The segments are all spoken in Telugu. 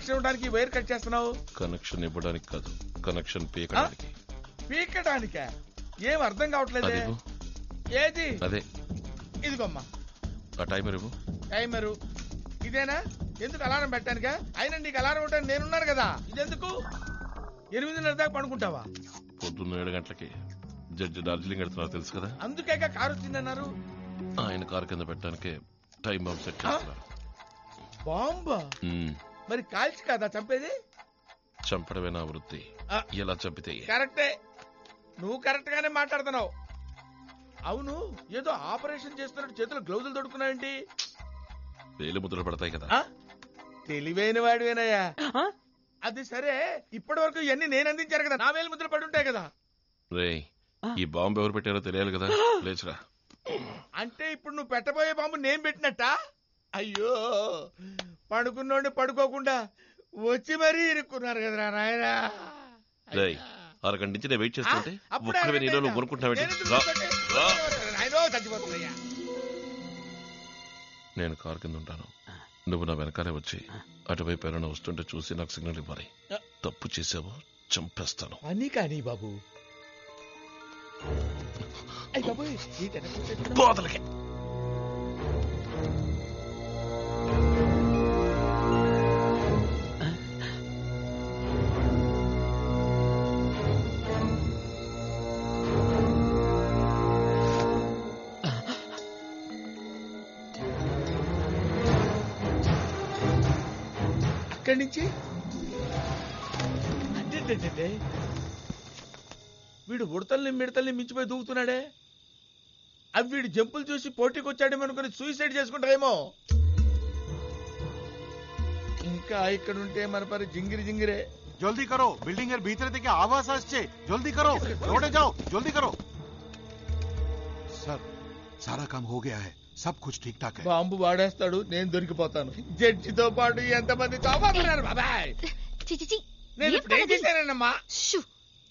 కనెక్షన్ ఇవ్వడానికి వైర్ కట్ చేస్తున్నావు? కనెక్షన్ ఇవ్వడానికి కాదు, కనెక్షన్ పీకడానికి. పీకడానికా? ఏం అర్థం కావట్లేదు. ఏది? అదే ఇదిగోమ్మా. ఆ టైమర్ ఇవ్వు. టైమరు ఇదేనా? ఎందుకు అలారం పెట్టానుగా? అయినా నీకు అలారం ఉంటాను నేనున్నాను కదా. ఇదెందుకు? 8:30 దాకా పడుకుంటావా? పొద్దున్న 7 గంటలకి జడ్జి డార్జిలింగ్ వెళ్తున్నారు తెలుసు కదా. అందుకేగా కారు వచ్చిందన్నారు. ఆయన కారు కింద పెట్టడానికి టైం బాంబ్ సెట్ చేస్తున్నారు. బాంబా? మరి కాల్చి కదా చంపేది? చంపడమే నా వృత్తి. ఎలా చంపితే? కరెక్టే, నువ్వు కరెక్ట్ గానే మాట్లాడుతున్నావు. అవును, ఏదో ఆపరేషన్ చేస్తున్నట్టు చేతులు గ్లౌజులు తొడుక్కున్నావేంటి? వేలు ముద్రలు పడతాయి కదా. తెలివైన వాడివేనయ్యా. అది సరే, ఇప్పటి వరకు ఇవన్నీ నేను అందించారు కదా, నా వేలు ముద్రలు పడి ఉంటాయి కదా. రే, ఈ బాంబు ఎవరు పెట్టారో తెలియాలి కదా. లేచురా. అంటే ఇప్పుడు నువ్వు పెట్టబోయే బాంబు నేను పెట్టినట్ట? అయ్యో, పడుకున్నోడిని పడుకోకుండా వచ్చి మరీ ఇరుక్కున్నారు కదరా నాయనా. అరగంట నుంచి నేను వెయిట్ చేస్తుంటే నేను కారు కింద ఉంటాను, నువ్వు నా వెనకాలే వచ్చి అటువైపు ఎవరైనా వస్తుంటే చూసి నాకు సిగ్నల్ ఇవ్వాలి. తప్పు చేసావు చంపేస్తాను. అని కానీ బాబు. బాధలకే అక్కడి నుంచి వీడు ఉడతల్ని మిడతల్ని మించిపోయి దూకుతున్నాడే. అవి వీడు జంపులు చూసి పోటీకి వచ్చాడేమనుకుని సూసైడ్ చేసుకుంటారేమో. ఇంకా ఇక్కడ ఉంటే మన పరి జింగిరి జింగిరే. జల్దీ కరో, బిల్డింగ్ ఎర్ భీతర থেকে आवाज আসছে. జల్దీ కరో, రోడే जाओ, జల్దీ కరో. సర్, సారా కామ్ హో గయా హై, సబ్ కుచ్ ఠీక్ ఠాక్ హై. బాంబు వాడేస్తాడు, నేను దొరికిపోతాను. జడ్జితో పాటు ఎంతమంది చావబోతున్నారు బాబాయ్. నేను ఇప్పుడు ఏం చేశానమ్మా?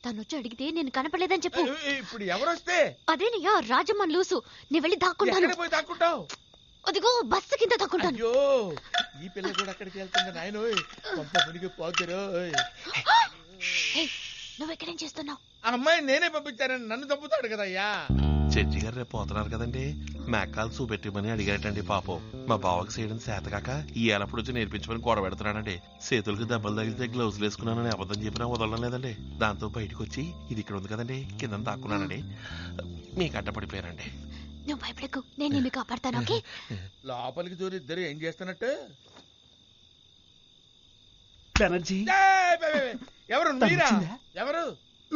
తనొచ్చి అడిగితే నేను కనపడలేదని చెప్పు. ఇప్పుడు ఎవరొస్తే? అదేనయ్యా, రాజమ్మన్ లూసు. నేను వెళ్ళి దాక్కుంటాను. పోయి దాక్కుంటావు? అదిగో బస్సు కింద దాక్కుంటాను. అయ్యో, ఈ పిల్ల కూడా అక్కడికి వెళ్తుంది నాయనోయ్. పంప మునిగి పోతురోయ్. నువ్వు ఎక్కడేం చేస్తున్నావు? ఆ అమ్మాయి నేనే పంపించానని నన్ను చంపుతాడు కదయ్యా. జడ్జి గారు రేపు పోతున్నారు కదండి, మేకాలు చూపెట్టమని అడిగారటండి. పాపం మా బావకి చేయడం చేతకాక ఈ ఏలప్పుడు వచ్చి నేర్పించమని గొడవ పెడుతున్నానండి. చేతులకు దెబ్బలు తగిలితే గ్లౌజులు వేసుకున్నానని అబద్ధం చెప్పినా వదలడం లేదండి. దాంతో బయటకు వచ్చి ఇది ఇక్కడ ఉంది కదండి కింద దాక్కున్నానండి. మీకు అడ్డపడిపోయానండి. నువ్వు భయపడకు, నేను మీకు కాపాడతాను. ఓకే, లోపలికి దూరి ఇద్దరు ఏం చేస్తున్నట్టు? ఎవరు మీరా? ఎవరు?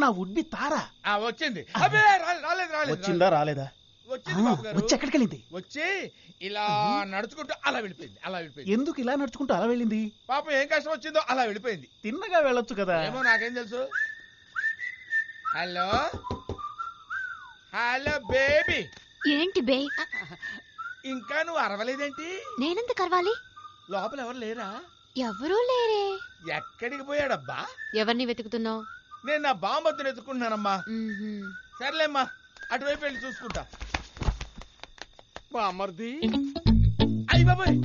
నా ఉడ్డి తారా వచ్చింది. అబ్బే రాలేదు. వచ్చిందా రాలేదా? వచ్చింది బాబు గారు. వచ్చి ఎక్కడికి వెళ్ళింది? వచ్చి ఇలా నడుచుకుంటూ అలా వెళ్ళిపోయింది. ఎందుకు ఇలా నడుచుకుంటూ అలా వెళ్ళింది? పాపం ఏం కష్టం వచ్చిందో అలా వెళ్ళిపోయింది. తిన్నగా వెళ్ళొచ్చు కదా. ఏమో నాకేం తెలుసు. Hello hello baby. ఏంటి బే? ఇంకా నువ్వు అరవలేదేంటి? నేనెందుకు అరవాలి? లోపల ఎవరు లేరా? ఎవరూ లేరే. ఎక్కడికి పోయాడబ్బా? ఎవరిని వెతుకుతున్నావు? నేను నా బామ్మద్దును ఎత్తుకుంటున్నానమ్మా. సర్లేమ్మా, అటువైపు వెళ్ళి చూసుకుంటా. బామ్మర్ది. అయ్యి బాబాయ్,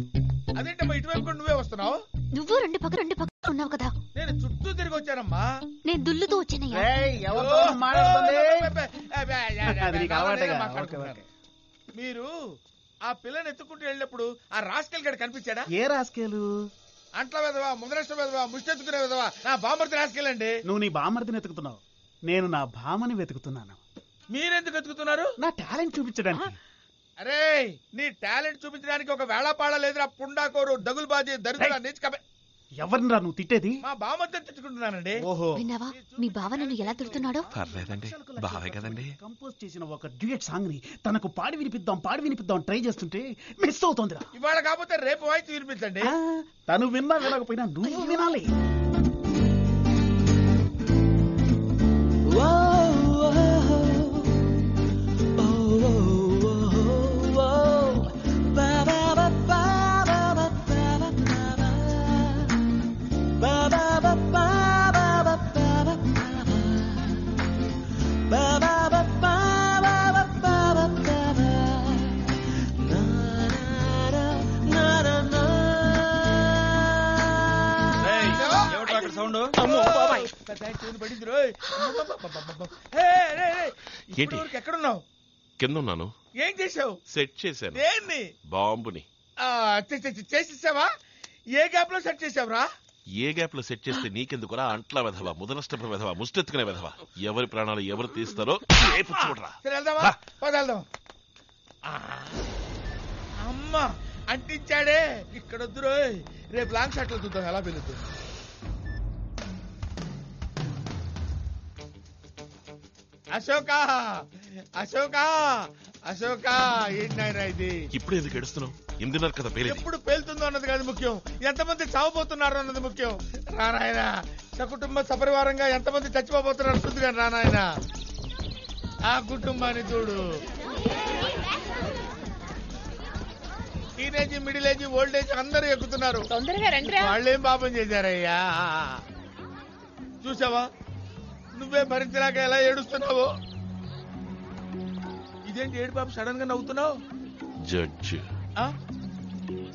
అదేంటమ్మా ఇటువైపు కూడా నువ్వే వస్తున్నావు? నువ్వు రెండు పక్క ఉన్నావు కదా. నేను చుట్టూ తిరిగి వచ్చానమ్మా. నేను దుల్లుతూ వచ్చానయ్యా. మీరు ఆ పిల్లని ఎత్తుకుంటూ వెళ్ళినప్పుడు ఆ రాస్కెల్ గడి కనిపించాడా? ఏ రాస్కెలు? అంట్ల వెదవా, ముద్రష్ట వెదవా, ముష్టెత్తుకునే వెదవా, నా బామ్మర్ది రాస్కెళ్ళండి. నువ్వు నీ బామ్మర్దిని వెతుకుతున్నావు, నేను నా భామని వెతుకుతున్నాను. మీరెందుకు వెతుకుతున్నారు? నా టాలెంట్ చూపించడానికి. అరే, నీ టాలెంట్ చూపించడానికి ఒక వేళాపాడ లేదురా పుండాకోరు, దగులుబాజీ, దరిద్ర నీచకమే. ఎవరిని రా నువ్వు తిట్టేది? మా బామ్మర్దిని తిట్టుకుంటున్నానండి. ఓహో, విన్నావా మీ బావ నన్ను ఎలా తిడుతున్నాడో? పర్లేదండి, బావే కదండి. కంపోజ్ చేసిన ఒక డ్యూయట్ సాంగ్ ని తనకు పాడి వినిపిద్దాం ట్రై చేస్తుంటే మిస్ అవుతోందిరా. ఇవాళ కాకపోతే రేపు వాయిస్ వినిపించండి. తను విన్నా వినకపోయినా నువ్వు వినాలి. పడింది రోయ్. ఎక్కడున్నావు? కింద ఉన్నాను. ఏం చేసావు? సెట్ చేశాను. దేన్ని? బాంబుని. చేసేసావా? ఏ గ్యాప్ లో సెట్ చేసావురా? ఏ గ్యాప్ లో సెట్ చేస్తే నీకెందుకురా? అంట్ల వెధవా, ముదనష్టపు వెధవా, ముష్టెత్తుకునే వెధవా, ఎవరి ప్రాణాలు ఎవరు తీస్తారో చూడరా. సరే వెళ్దామా? వెళ్దాం. అమ్మా అంటించాడే. ఇక్కడ వద్దు రోయ్, రేపు లాంగ్ షాట్ లో చూద్దాం ఎలా పెరుగుతుంది. అశోక అశోక అశోక ఏంటి నాయనా ఇది? ఇప్పుడు ఎందుకు ఏడుస్తున్నావు? ఎందున్నారు కదా పేరు. ఎప్పుడు పేలుతుందో అన్నది కాదు ముఖ్యం, ఎంతమంది చావబోతున్నారు అన్నది ముఖ్యం. రానాయన సకుటుంబ సపరివారంగా ఎంతమంది చచ్చిపోబోతున్నారు అర్థం కానీ రానాయన. ఆ కుటుంబాన్ని చూడు. Teenage, middle age, old age అందరూ ఎక్కుతున్నారు. వాళ్ళేం పాపం చేశారయ్యా? చూసావా నువ్వే భరించలేక ఎలా ఏడుస్తున్నావు? ఇదేంటి ఏడు పాప సడన్ గా నవ్వుతున్నావు? జడ్జ్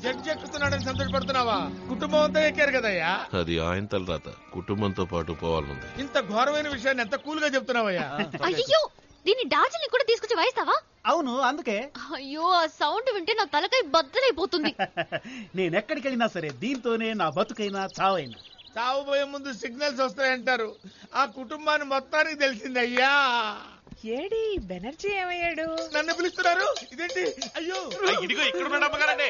జడ్జి ఎక్కుతున్నాడని సంతోషపడుతున్నావా? కుటుంబం అంతా ఎక్కారు కదయ్యా. అది ఆయన తలరాత, కుటుంబంతో పాటు పోవాలనుంది. ఇంత ఘోరమైన విషయాన్ని ఎంత కూల్ గా చెప్తున్నావయ్యా? అయ్యో దీన్ని డార్జిలింగ్ కూడా తీసుకొచ్చి వాయిస్తావా? అవును అందుకే. అయ్యో ఆ సౌండ్ వింటే నా తలకాయ బద్దలైపోతుంది. నేనెక్కడికి వెళ్ళినా సరే దీంతోనే నా బతుకైనా చావైనా. చావుపోయే ముందు సిగ్నల్స్ వస్తాయంటారు. ఆ కుటుంబాన్ని మొత్తానికి తెలిసిందయ్యా. ఏడి బెనర్జీ ఏమయ్యాడు? నన్ను పిలుస్తున్నారు ఇదేంటి? అయ్యో ఇదిగో ఇక్కడ ఉన్నాడు అమ్మగారండి.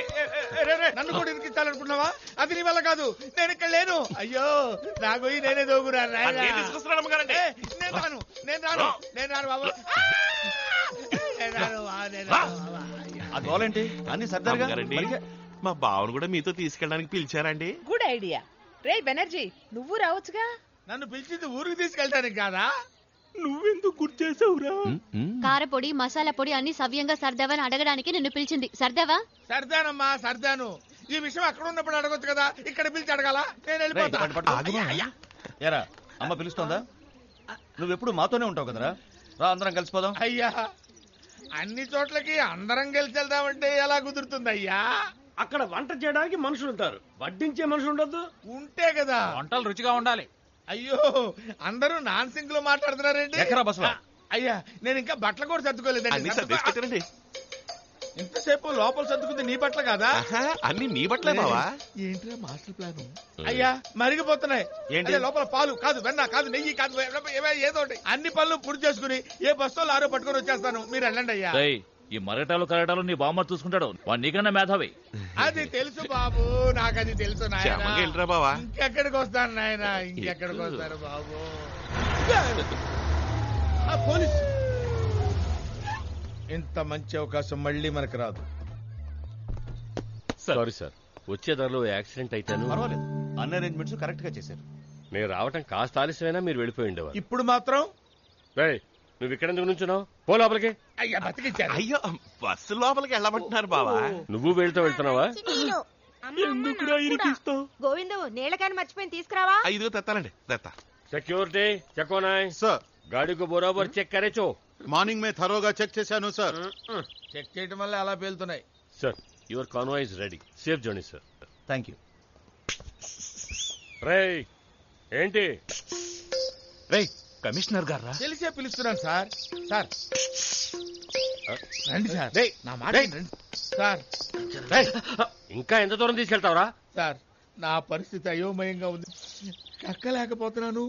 నన్ను కూడా ఇరికించాలనుకున్నావా? అది నీ వల్ల కాదు, నేను ఇక్కడ లేను. అయ్యో నా గొయ్యి నేనే దోగురాను. తీసుకొస్తున్నాడు అమ్మగారండి. నేను రాను నేను రాను నేను రాను బాబు. అదేంటి అన్ని సర్దారుగా అమ్మగారండి, మా బావను కూడా మీతో తీసుకెళ్ళడానికి పిలిచారండి. Good idea. రే బెనర్జీ నువ్వు రావచ్చుగా. నన్ను పిలిచింది ఊరికి తీసుకెళ్ళటానికి కాదా? నువ్వెందుకు గుర్తు చేసావురా? కారపొడి మసాలా పొడి అన్ని సవ్యంగా సర్దావని అడగడానికి నిన్ను పిలిచింది. సర్దావా? సర్దానమ్మా సర్దాను. ఈ విషయం అక్కడ ఉన్నప్పుడు అడగొచ్చు కదా, ఇక్కడ పిలిచి అడగాల? నేను వెళ్ళిపోతా. ఎరా అమ్మ పిలుస్తోందా? నువ్వెప్పుడు మాతోనే ఉంటావు కదరా, రా అందరం కలిసిపోదాం. అయ్యా అన్ని చోట్లకి అందరం కలిసి వెళ్దామంటే ఎలా కుదురుతుంది అయ్యా? అక్కడ వంట చేయడానికి మనుషులు ఉంటారు, వడ్డించే మనుషులు ఉండొద్దు. ఉంటే కదా వంటలు రుచిగా ఉండాలి. అయ్యో అందరూ నాన్ సింక్ లో మాట్లాడుతున్నారేంటి? ఎక్కరా బస్సులో? అయ్యా నేను ఇంకా బట్టలు కూడా అన్ని సర్దుకోలేదండి. సర్దేసి పెట్టారండి. ఇంతసేపు లోపల సర్దుకుంది నీ బట్టలు కాదా? అన్ని నీ బట్టలే బావా. ఏంట్రా మాస్టర్ ప్లాన్? అయ్యా మరిగిపోతున్నాయి. ఏంటి? అదే లోపల పాలు కాదు, వెన్న కాదు, నెయ్యి కాదు, ఏదో ఒకటి. అన్ని పనులు పూర్తి చేసుకుని ఏ బస్సులో ఆరో పట్టుకొని వచ్చేస్తాను, మీరు వెళ్ళండి అయ్యా. ఈ మరటాలు కరటాలు నీ బామ్మ చూసుకుంటాడు, వాడు నీకన్నా మేధావి. అది తెలుసు బాబు, నాకు అది తెలుసు నాయనా. క్షేమంగా వెళ్ళరా బావా. ఇంకెక్కడికి వస్తాను నాయనా, ఇంకెక్కడికి వస్తారు బాబు. ఆ పోలీసు ఇంత మంచి అవకాశం మళ్ళీ మనకు రాదు. సారీ సార్, వచ్చే దారిలో యాక్సిడెంట్ అయితాను. పర్వాలేదు, అన్ని అరేంజ్మెంట్స్ కరెక్ట్ గా చేశారు. నేను రావటం కాస్త ఆలస్యమైనా మీరు వెళ్ళిపోయి ఉండేవారు. ఇప్పుడు మాత్రం రేయ్, నువ్వు ఇక్కడ ఎందుకు నుంచున్నావు? పో లోపలికి. అయ్యా బతికిచ్చారు. అయ్యో బస్సు లోపలికి వెళ్ళమంటున్నారు బావా. నువ్వు వెళ్తున్నావా? గోవిందు నీళ్ళకాని మర్చిపోయి తీసుకురావా? ఇదిగో తెత్తానండి, తెత్తా. సెక్యూరిటీ చెక్కోనాయ్ సార్ గాడికి బరోబర్ చెక్ కరేచో. మార్నింగ్ మే థరోగా చెక్ చేశాను సార్. చెక్ చేయడం వల్ల అలా పేలుతున్నాయి. Sir your convoy is ready. Safe journey sir. Thank you. రేయ్ ఏంటి? రేయ్ కమిషనర్ గారా? తెలిసే పిలుస్తున్నాను సార్. సార్ రండి సార్, నా మాట రండి సార్. ఇంకా ఎంత దూరం తీసుకెళ్తావరా? సార్ నా పరిస్థితి అయోమయంగా ఉంది, కక్కలేకపోతున్నాను,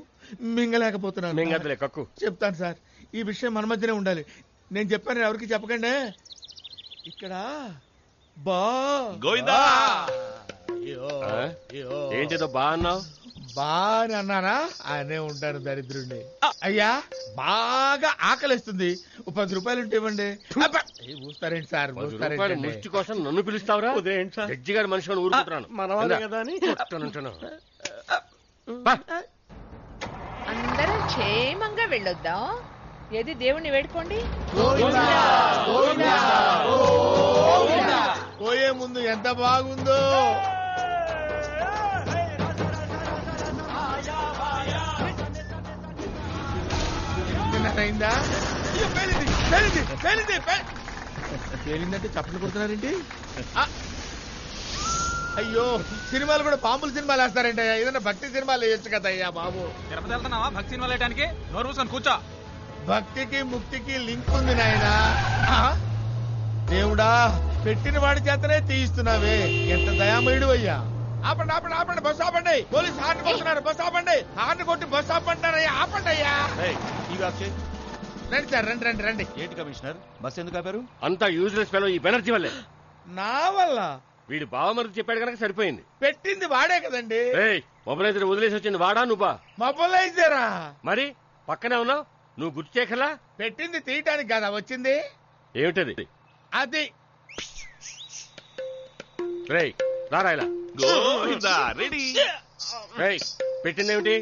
మింగలేకపోతున్నాను. మింగదులే కక్కు. చెప్తాను సార్, ఈ విషయం మన మధ్యనే ఉండాలి. నేను చెప్పాను ఎవరికి చెప్పకండి. ఇక్కడ బా గోవిందా. అయ్యో ఆ? అయ్యో ఏంటిదో బా అన్నావు? బాగా అన్నానా? ఆయనే ఉంటాను దరిద్రుండి. అయ్యా బాగా ఆకలిస్తుంది, 10 రూపాయలు ఉంటే ఇవ్వండి. అబ్బా! ఊస్తారేంటి సార్, 10 రూపాయలు ఊస్తారేంటి? ముష్టి కోసం నన్ను పిలుస్తావురా? జడ్జి గారి మనిషి ఊరుకుంటున్నాను. మనవాడే కదా అని. అందరం క్షేమంగా వెళ్ళొద్దాం. ఏది దేవుణ్ణి వేడుకోండి. పోయే ముందు ఎంత బాగుందో. అయిందా? పేలిందంటే చప్పట్లు కొడుతున్నారేంటి? అయ్యో సినిమాలు కూడా పాముల సినిమాలు వేస్తారంటే ఏదైనా భక్తి సినిమాలు వేయొచ్చు కదా అయ్యా బాబు. తిరుపతి వెళ్తున్నావా భక్తి సినిమాలు వేయడానికి? నోరు మూసుకొని కూర్చో. భక్తికి ముక్తికి లింక్ ఉంది నాయనా. దేవుడా పెట్టిన వాడి చేతనే తీయిస్తున్నావే, ఎంత దయామయుడు అయ్యా. ఆపండి ఆపండి ఆపండి, బస్సు ఆపండి. పోలీసు హార్న్ కొడుతున్నారు, బస్సు ఆపండి. హార్న్ కొట్టి బస్సు ఆపంటారయ్యా, ఆపండి అయ్యా. రండి సార్, రండి రండి రండి. ఏంటి కమిషనర్, బస్ ఎందుకు ఆపారు? అంతా యూజ్లెస్ ఫెలో ఈ బెనర్జీ వల్లే. నా వల్ల? వీడు బావమరిది చెప్పాడు కనుక సరిపోయింది. పెట్టింది వాడే కదండి. మొబైలైజర్ వదిలేసి వచ్చింది వాడా నువ్వా? మొబైలైజరా? మరి పక్కనే ఉన్నావు, నువ్వు గుర్తు చేయకలా. పెట్టింది తీయటానికి కదా వచ్చింది. ఏమిటది? అది రేయ్ రారాయలా రెడీ. పెట్టిందేమిటి?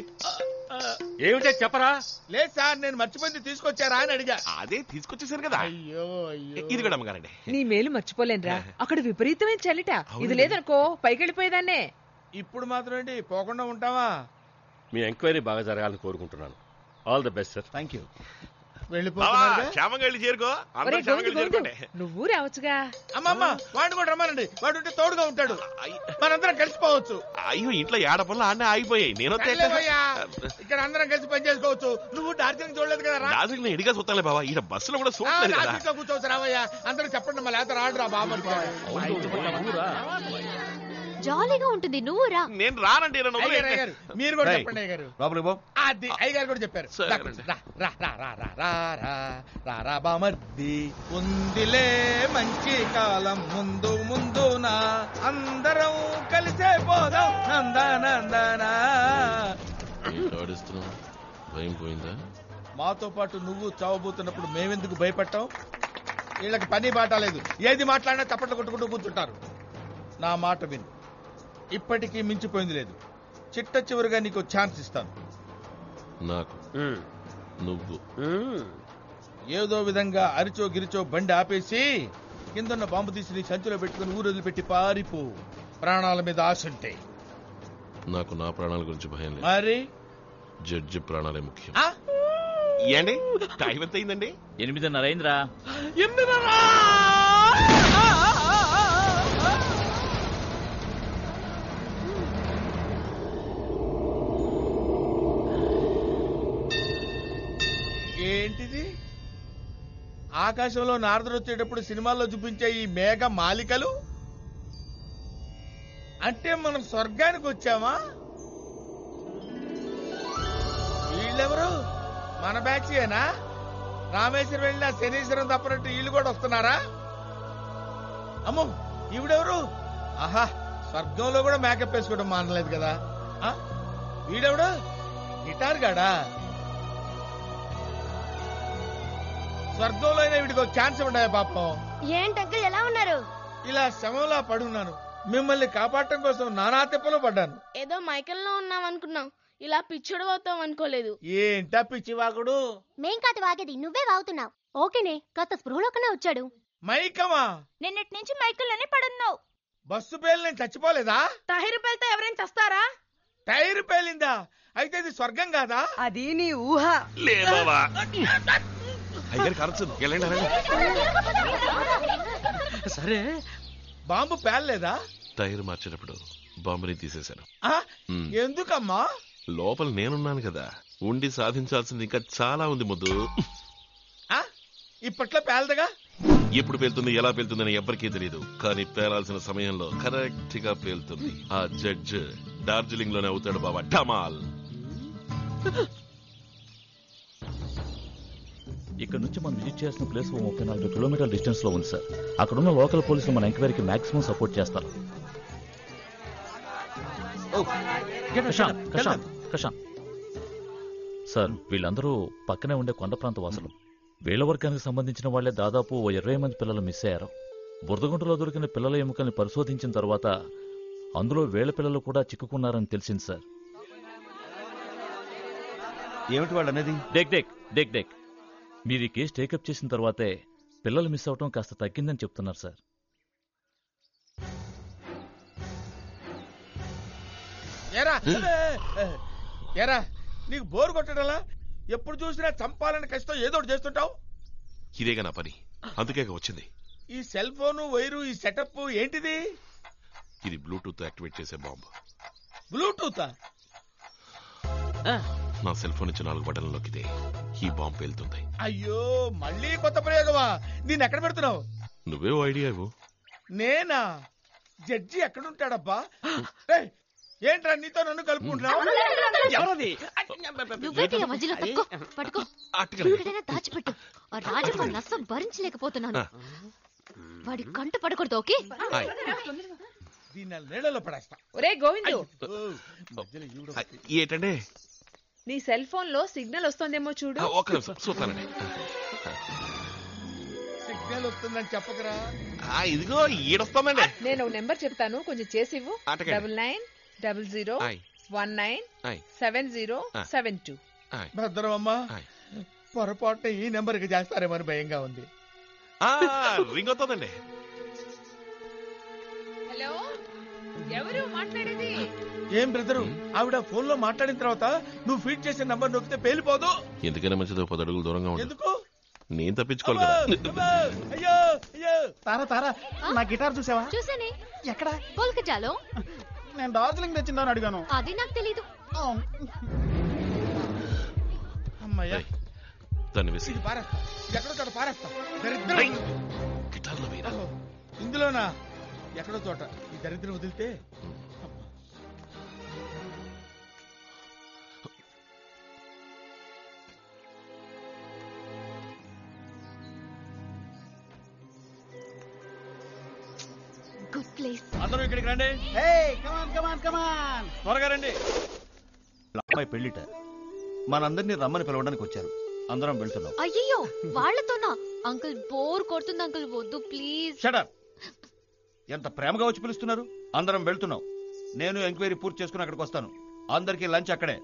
ఏమిటో చెప్పరా. లేదు సార్, నేను మర్చిపోయింది తీసుకొచ్చారా అని అడిగా. అదే తీసుకొచ్చేసారు కదా. అయ్యో అయ్యో, ఇది కూడా అమ్మగారండి. నీ మేలు మర్చిపోలేనురా. అక్కడ విపరీతమైన చలిట. ఇది లేదనుకో పైకి వెళ్ళిపోయేదాన్నే. ఇప్పుడు మాత్రం ఏంటి పోకుండా ఉంటావా? మీ ఎంక్వైరీ బాగా జరగాలని కోరుకుంటున్నాను. All the best sir. Thank you. వెళ్ళిపోతున్నా. క్షేమంగా వెళ్ళి చేరుకో. ఒరే గోవిందు, గోవిందు, నువ్వు రావచ్చుగా. అమ్మమ్మ వాడిని కూడా రమ్మనండి, వాడు ఉంటే తోడుగా ఉంటాడు, మనందరం కలిసిపోవచ్చు. అయ్యో ఇంట్లో ఏడ పనులు ఆడనే ఆగిపోయాయి. నేను సర్లేవయ్యా, ఇక్కడ అందరం కలిసి పని చేసుకోవచ్చు. నువ్వు డార్జిలింగ్ చూడలేదు కదా? డార్జిలింగ్ ఇడిగా చూస్తాలే బాబా, ఈ బస్సులో కూడా చూడలేదు కదా. డార్జిలింగ్ కూర్చోవచ్చు రావయ్యా. అందరూ చెప్పండి, మళ్ళీ లేత రాడురా బాబు. జాలీగా ఉంటుంది, నువ్వు రా. నేను రానండి. అయ్యారు మీరు కూడా చెప్పండి అయ్యారు. లోపలికి పో. అది అయ్యగారు కూడా చెప్పారు. రారా బామర్ది, ఉందిలే మంచి కాలం ముందు ముందున, అందరం కలిసే పోదాం నందనందనా. భయం పోయిందా? మాతో పాటు నువ్వు చావబోతున్నప్పుడు మేమెందుకు భయపడ్డాం? వీళ్ళకి పని బాట లేదు, ఏది మాట్లాడినా చప్పట్లు కొట్టుకుంటూ కూర్చుంటారు. నా మాట విను, ఇప్పటికీ మించిపోయింది లేదు. చిట్ట చివరిగా నీకు ఛాన్స్ ఇస్తాను. నాకు నువ్వు ఏదో విధంగా అరిచో గిరిచో బండి ఆపేసి కిందన్న బాంబు తీసి నీ సంచిలో పెట్టుకుని ఊరు వదిలిపెట్టి పారిపో. ప్రాణాల మీద ఆశ ఉంటే. నాకు నా ప్రాణాల గురించి భయం లేదు. మరి జడ్జి ప్రాణాలే ముఖ్యం. ఆ? ఏండి టైం ఎంత అయిందండి? 8:30 అయిందిరా. ఏంటిది? ఆకాశంలో నారదుడు వచ్చేటప్పుడు సినిమాల్లో చూపించే ఈ మేఘ మాలికలు అంటే మనం స్వర్గానికి వచ్చామా? వీళ్ళెవరు? మన బ్యాచ్యేనా? రామేశ్వరం వెళ్ళిన శనీశ్వరం తప్పనట్టు వీళ్ళు కూడా వస్తున్నారా? అమ్మో ఈవిడెవరు? ఆహా, స్వర్గంలో కూడా మేకప్ వేసుకోవడం మానలేదు కదా. వీడెవడు? గిటార్ గాడా? స్వర్గంలో అయినా వీడికి ఛాన్స్ ఉన్నాయా పాపం? ఏంటంకుల్ ఎలా ఉన్నారు? ఇలా శవంలా పడున్నాను. మిమ్మల్ని కాపాడటం కోసం నానా తిప్పలు పడ్డాను. ఏదో మైకల్లో ఉన్నాం అనుకున్నాం, ఇలా పిచ్చుడు అవుతాం అనుకోలేదు. ఏంటా పిచ్చివాగుడు? మేం కాదు వాగేది, నువ్వే వాగుతున్నావు. ఓకేనే, కాస్త స్పృహలోకనే వచ్చాడు. మైకమా? నిన్నటి నుంచి మైకల్లోనే పడున్నావు. బస్సు పేలు నేను చచ్చిపోలేదా? టైర్ పేలితే ఎవరైనా చస్తారా? టైర్ పేలిందా? అయితే ఇది స్వర్గం కాదా? అది నీ ఊహ. లేవా అయ్యారు ఖర్చు. సరే, బాంబు పేలలేదా? టైర్ మార్చేటప్పుడు బాంబుని తీసేశాను. ఎందుకమ్మా? లోపల నేనున్నాను కదా, ఉండి సాధించాల్సింది ఇంకా చాలా ఉంది ముద్దు. ఇప్పట్లో పేలదగా? ఎప్పుడు పేలుతుంది, ఎలా పేలుతుందని ఎవ్వరికీ తెలియదు, కానీ పేలాల్సిన సమయంలో కరెక్ట్ గా పేలుతుంది. ఆ జడ్జ్ డార్జిలింగ్ లోనే అవుతాడు బాబా. ఢమాల్. ఇక్కడ నుంచి మనం విజిట్ చేసిన ప్లేస్ 34 కిలోమీటర్ల డిస్టెన్స్ లో ఉంది సార్. అక్కడున్న లోకల్ పోలీసులు మన ఎంక్వైరీకి మాక్సిమం సపోర్ట్ చేస్తారు. సార్ వీళ్ళందరూ పక్కనే ఉండే కొండ ప్రాంత వాసులు. వీళ్ల వర్గానికి సంబంధించిన వాళ్లే దాదాపు 20 మంది పిల్లలు మిస్ అయ్యారు. బురదగుంటలో దొరికిన పిల్లల ఎముకల్ని పరిశోధించిన తర్వాత అందులో వీళ్ల పిల్లలు కూడా చిక్కుకున్నారని తెలిసింది సార్. ఏమిటి వాళ్ళు అనేది? డెక్ డెక్ డెక్ డెక్ మీరు ఈ కేసు టేకప్ చేసిన తర్వాతే పిల్లలు మిస్ అవటం కాస్త తగ్గిందని చెప్తున్నారు సార్. ఏరా నీకు బోరు కొట్టడలా? ఎప్పుడు చూసినా చంపాలని కష్టం ఏదో ఒకటి చేస్తుంటావు. ఇదేగా నా పని, అందుకే వచ్చింది. ఈ సెల్ ఫోను వైరు, ఈ సెటప్ ఏంటిది? ఇది బ్లూటూత్ యాక్టివేట్ చేసే బాంబు. బ్లూటూత్ నా సెల్ ఫోన్ నుంచి 4 బటన్లు నొక్కితే ఈ బాంబు పేలుతుంది. అయ్యో మళ్ళీ కొత్త ప్రయోగమా? దీన్ని ఎక్కడ పెడుతున్నావు? నువ్వే ఐడియా ఇవ్వు. నేనా? జడ్జి ఎక్కడుంటాడబ్బా? ఏయ్, ఏంట్రా నీతో నన్ను కలుపుకుంటున్నావు? నువ్వేంటి ఆ మధ్యలో తక్కువ పట్టుకో, ఎక్కడైనా దాచిపెట్టు. ఆ రాజమ్మ నష్టం భరించలేకపోతున్నాను. వాడి కంట పడకూడదు. ఓకే, దీన్ని నీళ్ళలో పడేస్తా. ఒరే గోవిందు, ఏంటంటే నీ సెల్ ఫోన్ లో సిగ్నల్ వస్తోందేమో చూడు. ఒక్క నిమిషం చూస్తానండి. సిగ్నల్ వస్తుందని చెప్పకరా. ఇదిగో ఈడొస్తామండి. నేను ఒక నెంబర్ చెప్తాను, కొంచెం చేసి ఇవ్వు. అటకండి. 9900197072. భద్రమమ్మ, పొరపాటు ఈ నెంబర్కి చేస్తారేమని భయంగా ఉంది. రింగ్ అవుతుందండి. హలో, ఎవరు మాట్లాడేది? ఏం బ్రదరు, ఆవిడ ఫోన్ లో మాట్లాడిన తర్వాత నువ్వు ఫీడ్ చేసే నంబర్ నొక్కితే పేలిపోదు. ఎందుకైనా మంచిదో 10 అడుగులు దూరంగా ఉంది. ఎందుకు? నేను తప్పించుకోవాలి కదా. అయ్యో అయ్యో. తారా నా గిటార్ చూసావా? చూసానే. ఎక్కడ? కోల్కతాలో. నేను డార్జిలింగ్ తెచ్చిందని అడిగాను. అది నాకు తెలీదు. అమ్మయ్యా, దాన్ని వేసి ఇది పారేస్తా. ఎక్కడో చోట పారేస్తా. దరిద్రం. గిటార్లో వేయరా. ఇందులోనా? ఎక్కడో చోట ఈ దరిద్రం వదిలితే. Good place. అందరూ ఇక్కడికి రండి. త్వరగా రండి. అమ్మాయి పెళ్లిట, మనందరినీ రమ్మని పిలవడానికి వచ్చారు. అందరం వెళ్తున్నాం. అయ్యో, వాళ్ళతోనా? అంకుల్ బోర్ కొడుతుంది అంకుల్, వద్దు ప్లీజ్. Shut up. ఎంత ప్రేమగా వచ్చి పిలుస్తున్నారు. అందరం వెళ్తున్నాం. నేను ఎంక్వైరీ పూర్తి చేసుకుని అక్కడికి వస్తాను. అందరికీ లంచ్ అక్కడే.